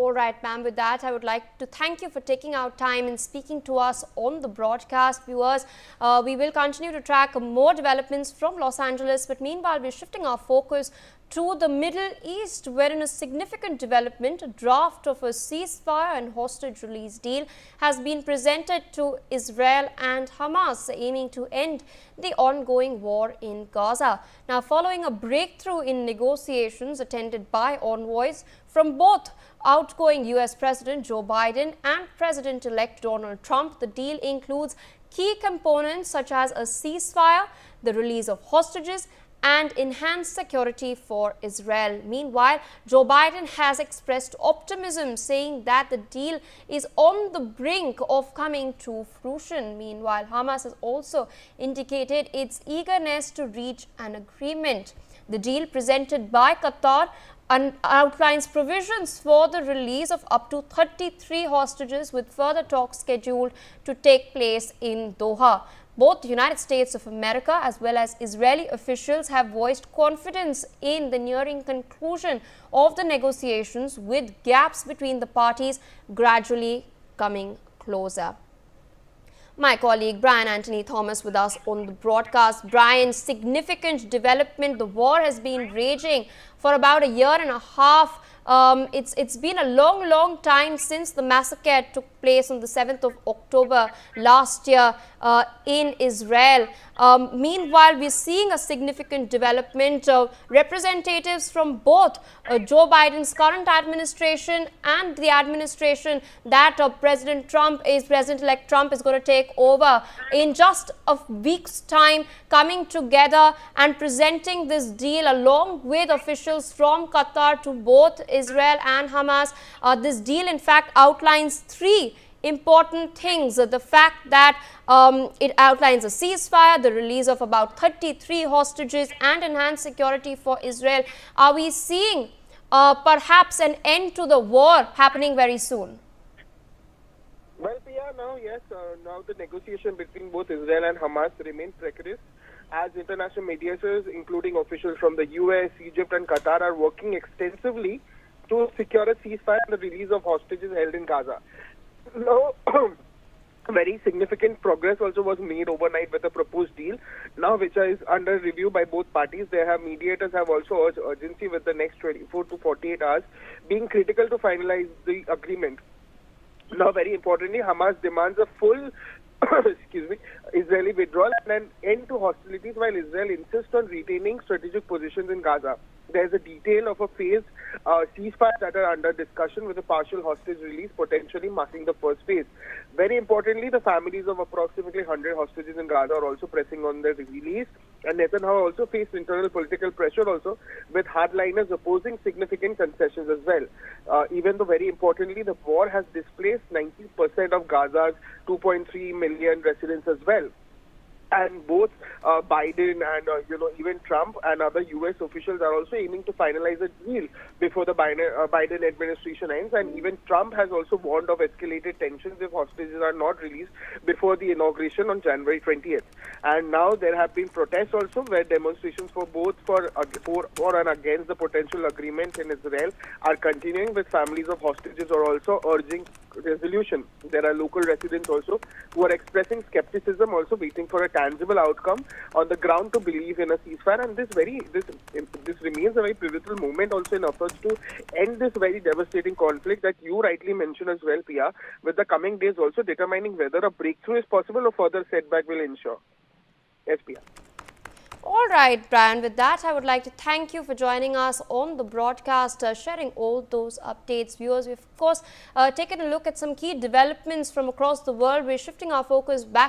All right, ma'am. With that, I would like to thank you for taking out time and speaking to us on the broadcast. Viewers, we will continue to track more developments from Los Angeles, but meanwhile, we're shifting our focus to the Middle East, wherein a significant development, a draft of a ceasefire and hostage release deal has been presented to Israel and Hamas, aiming to end the ongoing war in Gaza. Now, following a breakthrough in negotiations attended by envoys from both outgoing US President Joe Biden and President-elect Donald Trump, the deal includes key components such as a ceasefire, the release of hostages, and enhanced security for Israel. Meanwhile, Joe Biden has expressed optimism, saying that the deal is on the brink of coming to fruition. Meanwhile, Hamas has also indicated its eagerness to reach an agreement. The deal presented by Qatar outlines provisions for the release of up to 33 hostages, with further talks scheduled to take place in Doha. Both the United States of America as well as Israeli officials have voiced confidence in the nearing conclusion of the negotiations, with gaps between the parties gradually coming closer. My colleague Brian Anthony Thomas with us on the broadcast. Brian, significant development. The war has been raging for about a year and a half. It's been a long time since the massacre took place on the 7th of October last year in Israel. Meanwhile, we're seeing a significant development. Representatives from both Joe Biden's current administration and the administration that President-elect Trump is going to take over in just a week's time, coming together and presenting this deal along with officials from Qatar to both Israel and Hamas. This deal, in fact, outlines three important things. The fact that it outlines a ceasefire, the release of about 33 hostages, and enhanced security for Israel. Are we seeing perhaps an end to the war happening very soon? Well, now the negotiation between both Israel and Hamas remains precarious, as international mediators, including officials from the US, Egypt and Qatar, are working extensively to secure a ceasefire and the release of hostages held in Gaza. Now, very significant progress also was made overnight with the proposed deal, now which is under review by both parties. Mediators have also urged urgency, with the next 24 to 48 hours being critical to finalize the agreement. Now, very importantly, Hamas demands a full Israeli withdrawal and an end to hostilities, while Israel insists on retaining strategic positions in Gaza. There's a detail of a phased ceasefire that are under discussion, with a partial hostage release potentially marking the first phase. Very importantly, the families of approximately 100 hostages in Gaza are also pressing on their release, and Netanyahu also faced internal political pressure also, with hardliners opposing significant concessions as well. Even though, very importantly, the war has displaced 90% of Gaza's 2.3 million residents as well. And both Biden and even Trump and other U.S. officials are also aiming to finalize a deal before the Biden administration ends. And even Trump has also warned of escalated tensions if hostages are not released before the inauguration on January 20th. And now there have been protests also, where demonstrations for and against the potential agreement in Israel are continuing, with families of hostages are also urging resolution. There are local residents also who are expressing skepticism, also waiting for a tangible outcome on the ground to believe in a ceasefire. And this remains a very pivotal moment also in efforts to end this very devastating conflict that you rightly mentioned as well, Pia, with the coming days also determining whether a breakthrough is possible or further setback will ensure. Yes, Pia. All right, Brian, with that, I would like to thank you for joining us on the broadcast, sharing all those updates. Viewers, we've, of course, taken a look at some key developments from across the world. We're shifting our focus back